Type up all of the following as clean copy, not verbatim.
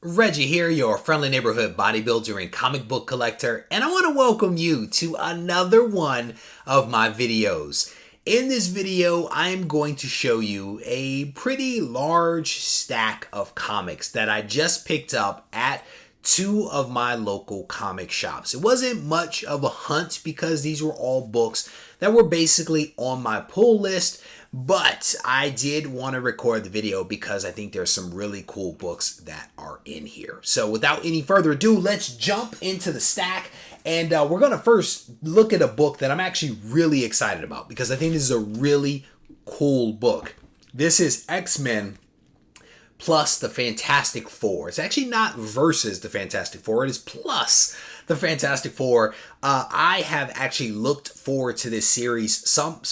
Reggie here, your friendly neighborhood bodybuilder and comic book collector, and I want to welcome you to another one of my videos. In this video, I am going to show you a pretty large stack of comics that I just picked up at two of my local comic shops. It wasn't much of a hunt because these were all books that were basically on my pull list, but I did want to record the video because I think there's some really cool books that are in here. So without any further ado, let's jump into the stack. And we're going to first look at a book that I'm actually really excited about because I think this is a really cool book. This is X-Men plus the Fantastic Four. It's actually not versus the Fantastic Four. It is plus the Fantastic Four. I have actually looked forward to this series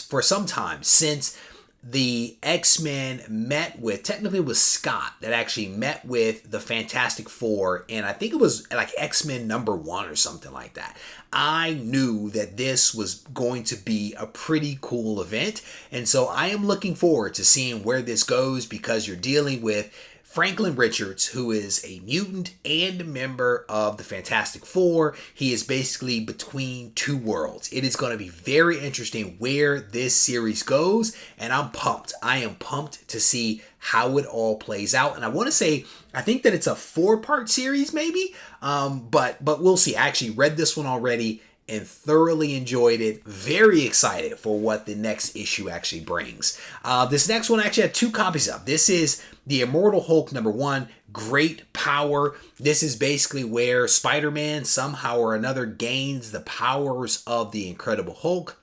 for some time since the X-Men met with, technically it was Scott that actually met with the Fantastic Four, and I think it was like X-Men #1 or something like that. I knew that this was going to be a pretty cool event, and so I am looking forward to seeing where this goes because you're dealing with Franklin Richards, who is a mutant and a member of the Fantastic Four. He is basically between two worlds. It is going to be very interesting where this series goes, and I'm pumped. I am pumped to see how it all plays out. And I want to say, I think that it's a 4-part series maybe, but we'll see. I actually read this one already and thoroughly enjoyed it. Very excited for what the next issue actually brings. This next one I actually have 2 copies of. This is the Immortal Hulk #1, Great Power. This is basically where Spider-Man somehow or another gains the powers of the Incredible Hulk.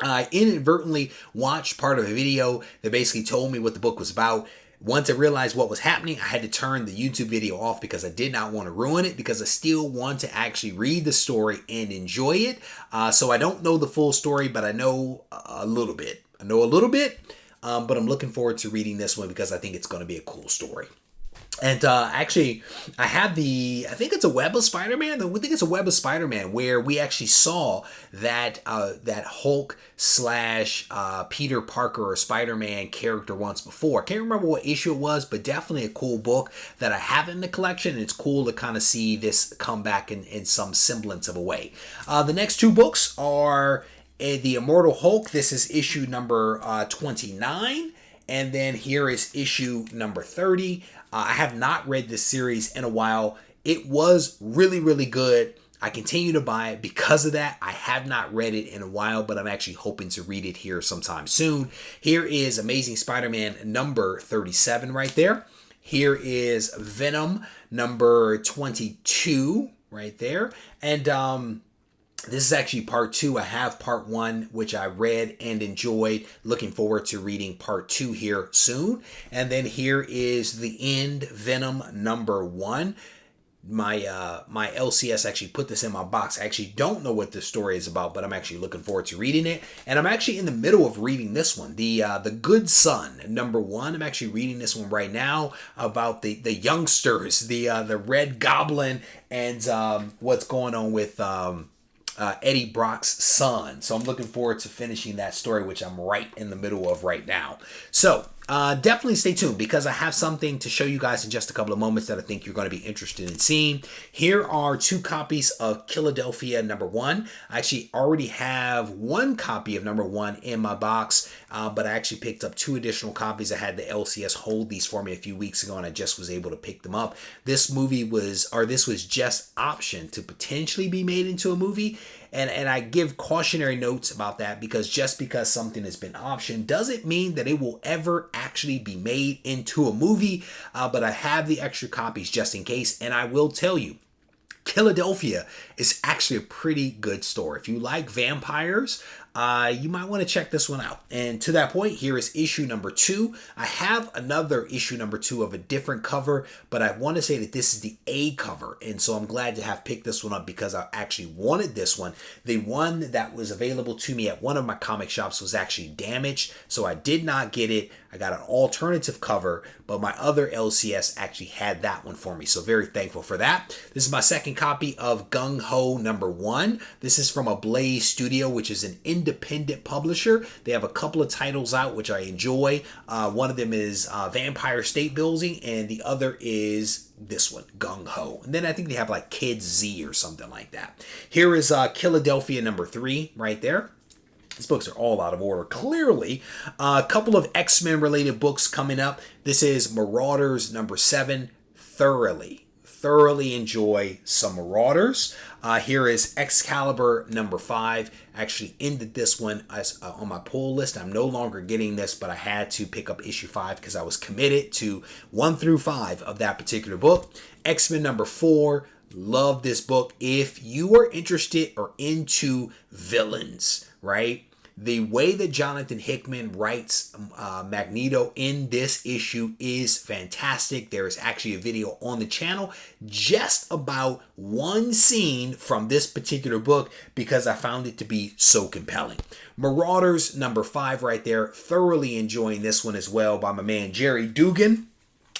I inadvertently watched part of a video that basically told me what the book was about. Once I realized what was happening, I had to turn the YouTube video off because I did not want to ruin it because I still want to actually read the story and enjoy it. So I don't know the full story, but I know a little bit. But I'm looking forward to reading this one because I think it's going to be a cool story. And actually, I have I think it's a Web of Spider-Man. I think it's a Web of Spider-Man where we actually saw that Hulk / Peter Parker or Spider-Man character once before. I can't remember what issue it was, but definitely a cool book that I have in the collection. And it's cool to kind of see this come back in some semblance of a way. The next 2 books are The Immortal Hulk. This is issue number 29. And then here is issue number 30. I have not read this series in a while. It was really, really good. I continue to buy it because of that. I have not read it in a while, but I'm actually hoping to read it here sometime soon. Here is Amazing Spider-Man number 37 right there. Here is Venom number 22 right there. And this is actually part 2. I have part 1, which I read and enjoyed. Looking forward to reading part 2 here soon. And then here is The End, Venom number 1. My LCS actually put this in my box. I actually don't know what this story is about, but I'm actually looking forward to reading it. And I'm actually in the middle of reading this one, the Good Son number 1. I'm actually reading this one right now about the youngsters, the Red Goblin, and what's going on with Eddie Brock's son. So I'm looking forward to finishing that story, which I'm right in the middle of right now. So definitely stay tuned because I have something to show you guys in just a couple of moments that I think you're going to be interested in seeing. Here are 2 copies of Philadelphia #1. I actually already have 1 copy of #1 in my box, but I actually picked up 2 additional copies. I had the LCS hold these for me a few weeks ago, and I just was able to pick them up. This was just optioned to potentially be made into a movie. And I give cautionary notes about that because just because something has been optioned doesn't mean that it will ever actually be made into a movie. But I have the extra copies just in case. And I will tell you, Philadelphia is actually a pretty good story. If you like vampires, you might want to check this one out. And to that point, here is issue number 2. I have another issue number 2 of a different cover, but I want to say that this is the A cover. And so I'm glad to have picked this one up because I actually wanted this one. The one that was available to me at one of my comic shops was actually damaged, so I did not get it. I got an alternative cover, but my other LCS actually had that one for me. So very thankful for that. This is my second copy of Gung Ho #1. This is from a Blaze Studio, which is an independent publisher. They have a couple of titles out, which I enjoy. One of them is Vampire State Building, and the other is this one, Gung Ho. And then I think they have like Kids Z or something like that. Here is Philadelphia #3 right there. These books are all out of order, clearly. A couple of X-Men related books coming up. This is Marauders #7. Thoroughly enjoy some Marauders. Here is Excalibur #5. Actually ended this one as on my pull list. I'm no longer getting this, but I had to pick up issue 5 because I was committed to 1 through 5 of that particular book. X-Men #4. Love this book. If you are interested or into villains, right? The way that Jonathan Hickman writes Magneto in this issue is fantastic. There is actually a video on the channel just about one scene from this particular book because I found it to be so compelling. Marauders #5 right there. Thoroughly enjoying this one as well by my man Jerry Dugan.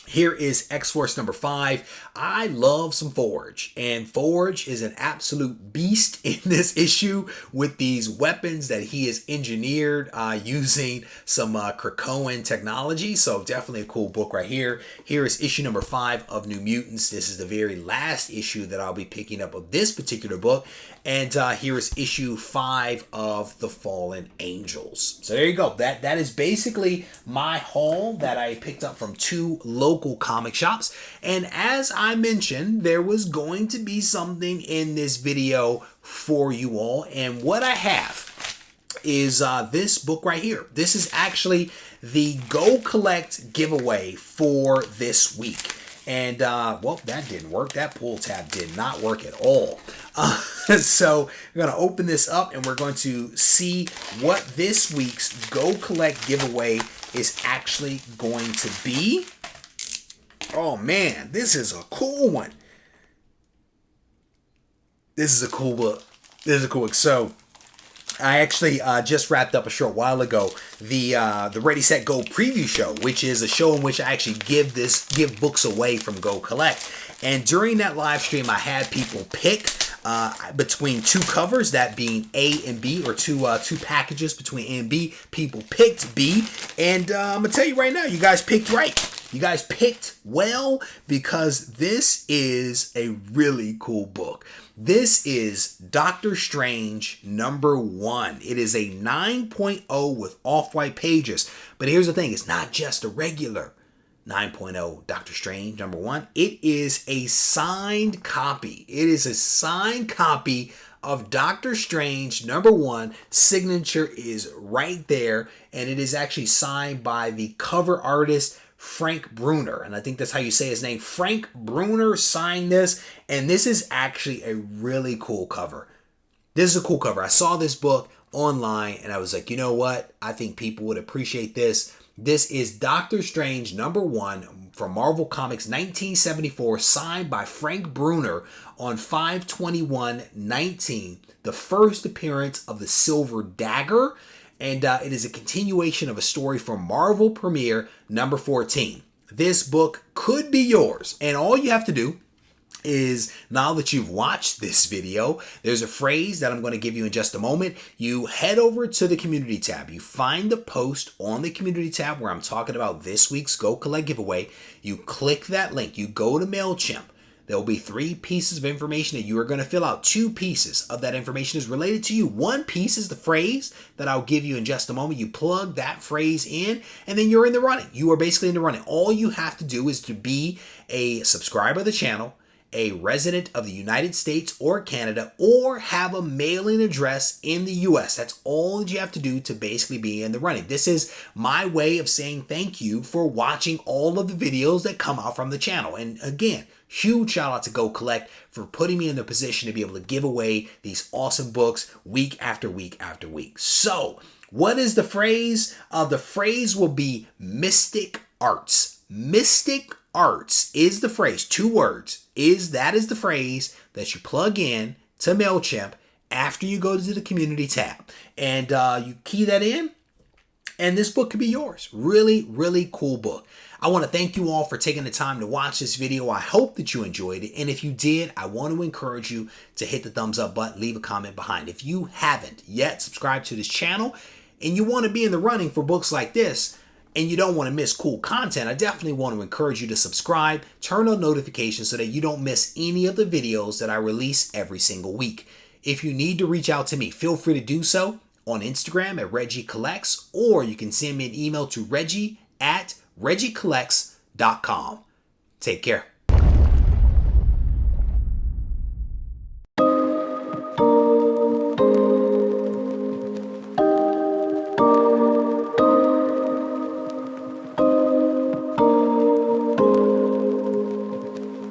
Here is X-Force #5. I love some Forge, and Forge is an absolute beast in this issue with these weapons that he has engineered using some Krakoan technology. So definitely a cool book right here. Here is issue #5 of New Mutants. This is the very last issue that I'll be picking up of this particular book. And here is issue 5 of The Fallen Angels. So there you go. That is basically my haul that I picked up from 2 local comic shops. And as I mentioned, there was going to be something in this video for you all. And what I have is this book right here. This is actually the Go Collect giveaway for this week. And, well, that didn't work. That pull tab did not work at all. So we're going to open this up and we're going to see what this week's Go Collect giveaway is actually going to be. Oh, man, this is a cool one. This is a cool book. This is a cool book. So I actually just wrapped up a short while ago the Ready Set Go preview show, which is a show in which I actually give books away from Go Collect. And during that live stream, I had people pick between 2 covers, that being A and B, or two packages between A and B. People picked B, and I'm gonna tell you right now, you guys picked right. You guys picked well because this is a really cool book. This is Doctor Strange #1. It is a 9.0 with off-white pages. But here's the thing, it's not just a regular 9.0 Doctor Strange #1. It is a signed copy. It is a signed copy of Doctor Strange #1. Signature is right there, and it is actually signed by the cover artist Frank Bruner, and I think that's how you say his name. Frank Bruner signed this, and this is actually a really cool cover. This is a cool cover. I saw this book online, and I was like, you know what? I think people would appreciate this. This is Doctor Strange #1 from Marvel Comics 1974, signed by Frank Bruner on 5/21/19, the first appearance of the Silver Dagger. And it is a continuation of a story from Marvel Premiere #14. This book could be yours. And all you have to do is, now that you've watched this video, there's a phrase that I'm going to give you in just a moment. You head over to the community tab. You find the post on the community tab where I'm talking about this week's Go Collect giveaway. You click that link. You go to MailChimp. There will be 3 pieces of information that you are going to fill out. 2 pieces of that information is related to you. 1 piece is the phrase that I'll give you in just a moment. You plug that phrase in, and then you're in the running. You are basically in the running. All you have to do is to be a subscriber of the channel, a resident of the United States or Canada, or have a mailing address in the US. That's all that you have to do to basically be in the running. This is my way of saying thank you for watching all of the videos that come out from the channel. And again, huge shout out to Go Collect for putting me in the position to be able to give away these awesome books week after week after week. So, what is the phrase? The phrase will be Mystic Arts. Mystic Arts is the phrase, 2 words. That is the phrase that you plug in to MailChimp after you go to the community tab. And you key that in, and this book could be yours. Really, really cool book. I want to thank you all for taking the time to watch this video. I hope that you enjoyed it. And if you did, I want to encourage you to hit the thumbs up button, leave a comment behind. If you haven't yet subscribed to this channel and you want to be in the running for books like this, and you don't want to miss cool content, I definitely want to encourage you to subscribe, turn on notifications so that you don't miss any of the videos that I release every single week. If you need to reach out to me, feel free to do so on Instagram at Regie Collects, or you can send me an email to Reggie@regiecollects.com. Take care.